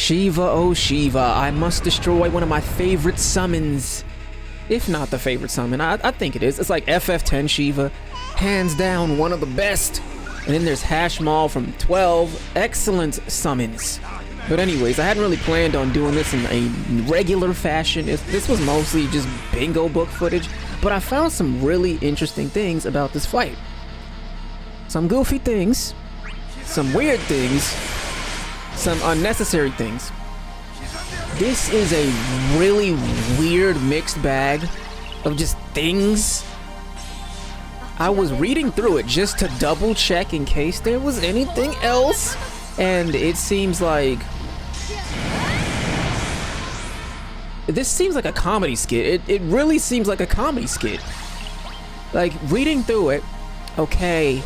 Shiva, oh Shiva, I must destroy one of my favorite summons. If not the favorite summon, I think it is. It's like FF10 Shiva, hands down one of the best. And then there's Hash Maul from 12, excellent summons. But anyways, I hadn't really planned on doing this in a regular fashion. This was mostly just bingo book footage, but I found some really interesting things about this fight. Some goofy things, some weird things, some unnecessary things. This is a really weird mixed bag of just things. I was reading through it just to double check in case there was anything else, and it seems like this seems like a comedy skit. It really seems like a comedy skit. Like, reading through it, okay,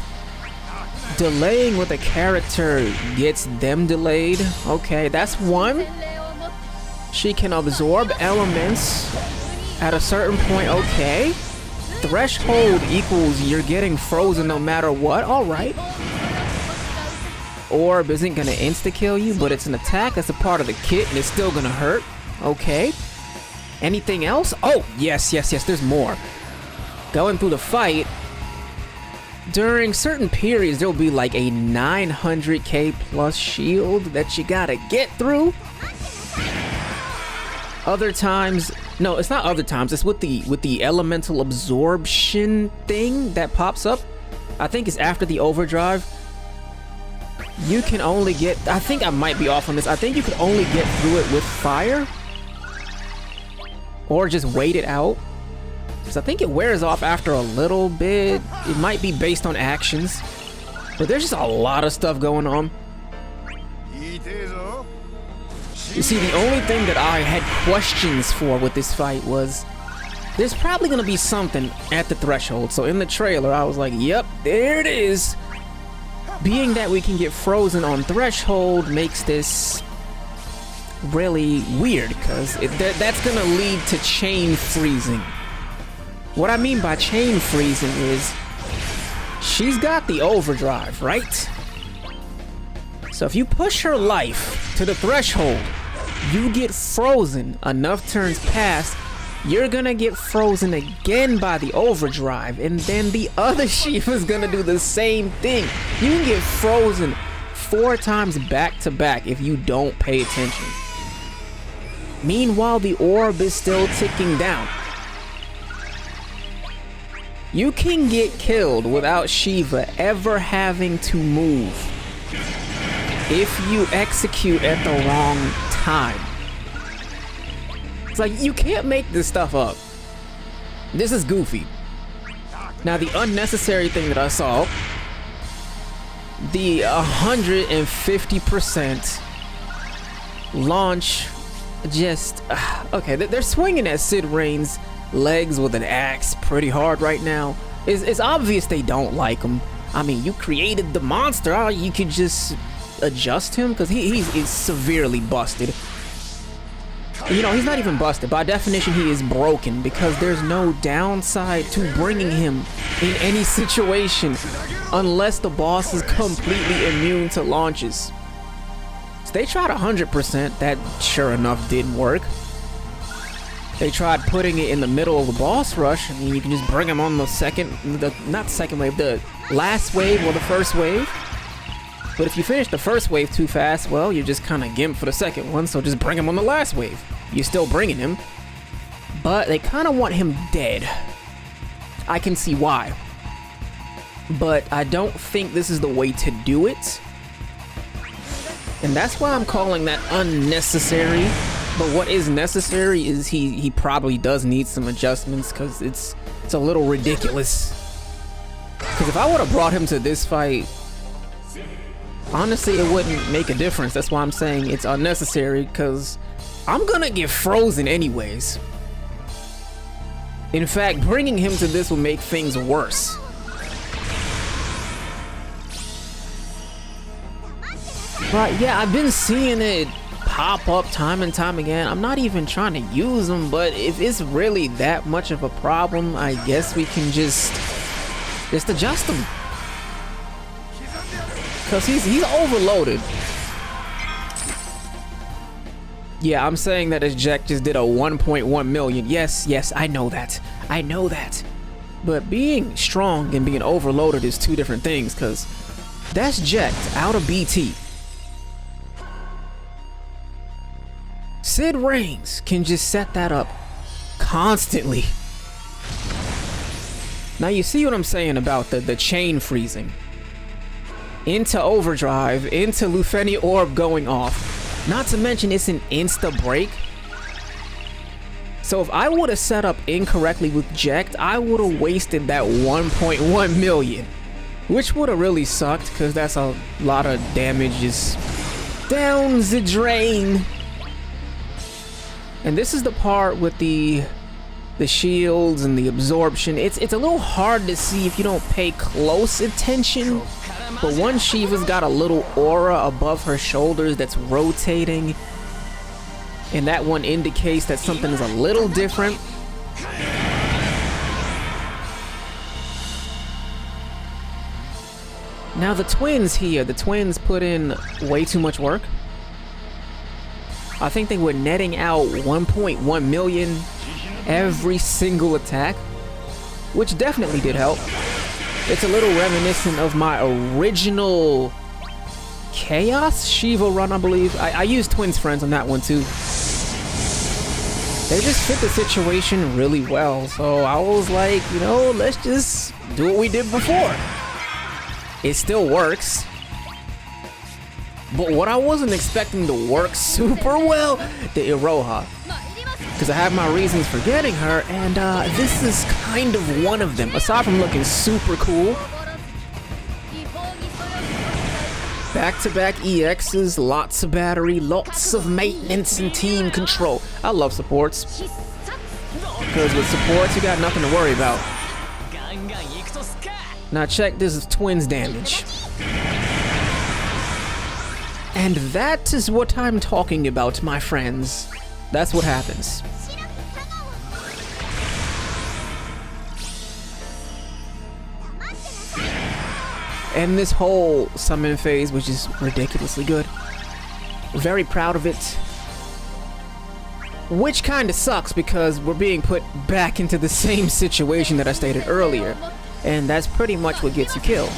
delaying with a character gets them delayed. Okay, that's one. She can absorb elements at a certain point. Okay. Threshold equals you're getting frozen no matter what. Alright. Orb isn't gonna insta-kill you, but it's an attack that's a part of the kit and it's still gonna hurt. Okay. Anything else? Oh, yes, there's more. Going through the fight, during certain periods, there'll be like a 900k plus shield that you gotta get through. Other times, no, it's not other times, it's with the elemental absorption thing that pops up. I think it's after the overdrive. You can only get, I think I might be off on this, I think you can only get through it with fire. Or just wait it out. Because I think it wears off after a little bit. It might be based on actions. But there's just a lot of stuff going on. You see, the only thing that I had questions for with this fight was there's probably gonna be something at the threshold. So in the trailer, I was like, yep, there it is. Being that we can get frozen on threshold makes this really weird, because that's gonna lead to chain freezing. What I mean by chain freezing is she's got the overdrive, right? So if you push her life to the threshold, you get frozen enough turns past, you're gonna get frozen again by the overdrive, and then the other Shiva's gonna do the same thing. You can get frozen 4 times back to back if you don't pay attention. Meanwhile, the orb is still ticking down. You can get killed without Shiva ever having to move if you execute at the wrong time. It's like, you can't make this stuff up. This is goofy. Now, the unnecessary thing that I saw, the 150% launch, just okay, they're swinging at Sid Rain's legs with an axe pretty hard right now. It's obvious they don't like him. I mean, you created the monster, you could just adjust him, because he's severely busted. You know, he's not even busted. By definition, he is broken, because there's no downside to bringing him in any situation unless the boss is completely immune to launches. So they tried 100%, that sure enough didn't work. They tried putting it in the middle of the boss rush. I mean, you can just bring him on the the last wave or the first wave. But if you finish the first wave too fast, well, you're just kind of gimped for the second one, so just bring him on the last wave. You're still bringing him, but they kind of want him dead. I can see why. But I don't think this is the way to do it. And that's why I'm calling that unnecessary. But what is necessary is he probably does need some adjustments, because it's a little ridiculous. Because if I would have brought him to this fight, honestly, it wouldn't make a difference. That's why I'm saying it's unnecessary, because I'm gonna get frozen anyways. In fact, bringing him to this will make things worse. But yeah, I've been seeing it pop up time and time again. I'm not even trying to use them, but if it's really that much of a problem, I guess we can just adjust them. Because he's overloaded. Yeah, I'm saying that as Jecht just did a 1.1 million. Yes, yes, I know that. I know that. But being strong and being overloaded is two different things, because that's Jecht out of BT. Sid Reigns can just set that up constantly. Now you see what I'm saying about the chain freezing. Into overdrive, into Lufenia orb going off. Not to mention it's an insta break. So if I would have set up incorrectly with Jecht, I would have wasted that 1.1 million. Which would have really sucked, because that's a lot of damage just down the drain. And this is the part with the shields and the absorption. It's a little hard to see if you don't pay close attention. But one Shiva's got a little aura above her shoulders that's rotating. And that one indicates that something is a little different. Now the twins here, the twins put in way too much work. I think they were netting out 1.1 million every single attack, which definitely did help. It's a little reminiscent of my original Chaos Shiva run, I believe. I used Twins Friends on that one too. They just fit the situation really well, so I was like, you know, let's just do what we did before. It still works. But what I wasn't expecting to work super well, the Iroha. Because I have my reasons for getting her, and this is kind of one of them. Aside from looking super cool. Back-to-back EXs, lots of battery, lots of maintenance and team control. I love supports. Because with supports, you got nothing to worry about. Now check this twins damage. And that is what I'm talking about, my friends. That's what happens. And this whole summon phase was just ridiculously good. Very proud of it. Which kinda sucks because we're being put back into the same situation that I stated earlier. And that's pretty much what gets you killed.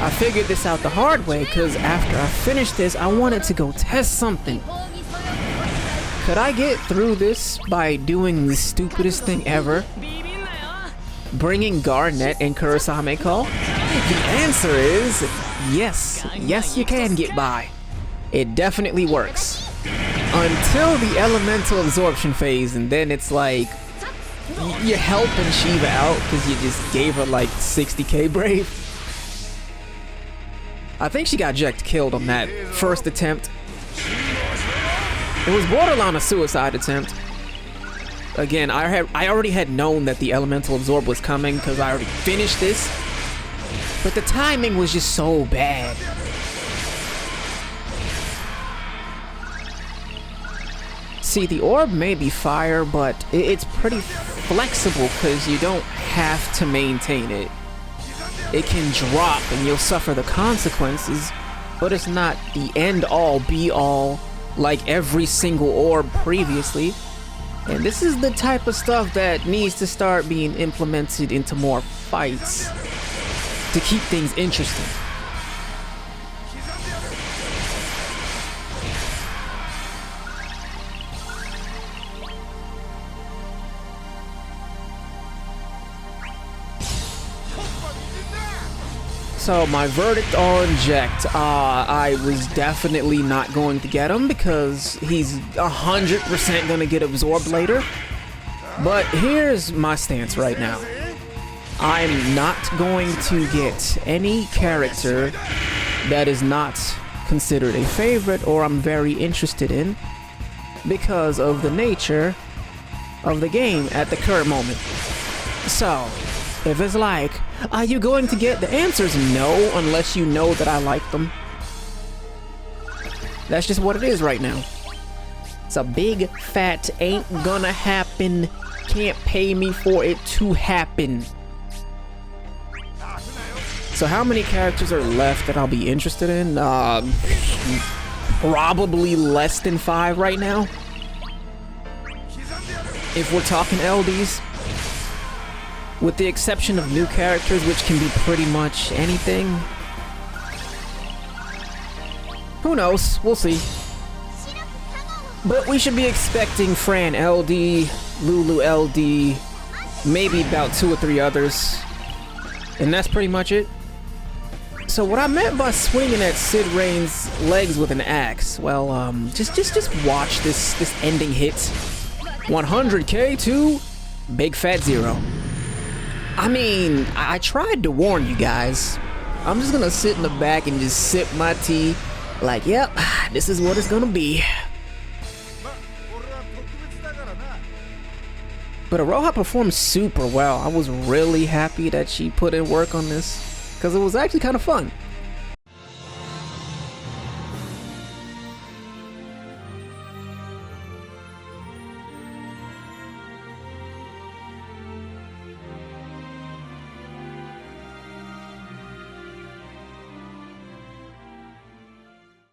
I figured this out the hard way because after I finished this, I wanted to go test something. Could I get through this by doing the stupidest thing ever? Bringing Garnet and Kurosame Call? The answer is yes. Yes, you can get by. It definitely works. Until the elemental absorption phase, and then it's like you're helping Shiva out because you just gave her like 60k brave. I think she got Jecht killed on that first attempt. It was borderline a suicide attempt. Again, I already had known that the elemental absorb was coming because I already finished this. But the timing was just so bad. See, the orb may be fire, but it's pretty flexible because you don't have to maintain it. It can drop and you'll suffer the consequences, but it's not the end-all, be-all like every single orb previously. And this is the type of stuff that needs to start being implemented into more fights to keep things interesting. So my verdict on Jecht, I was definitely not going to get him because he's 100% gonna get absorbed later. But here's my stance right now. I'm not going to get any character that is not considered a favorite or I'm very interested in because of the nature of the game at the current moment. So, if it's like, are you going to get the answers? No, unless you know that I like them. That's just what it is right now. It's a big fat ain't gonna happen. Can't pay me for it to happen. So how many characters are left that I'll be interested in? probably less than 5 right now. If we're talking LDs. With the exception of new characters, which can be pretty much anything. Who knows? We'll see. But we should be expecting Fran LD, Lulu LD, maybe about 2 or 3 others. And that's pretty much it. So what I meant by swinging at Sid Rain's legs with an axe, well, just watch this ending hit. 100k to Big Fat Zero. I mean, I tried to warn you guys. I'm just gonna sit in the back and just sip my tea like, yep, this is what it's gonna be. But Aroha performed super well. I was really happy that she put in work on this because it was actually kind of fun.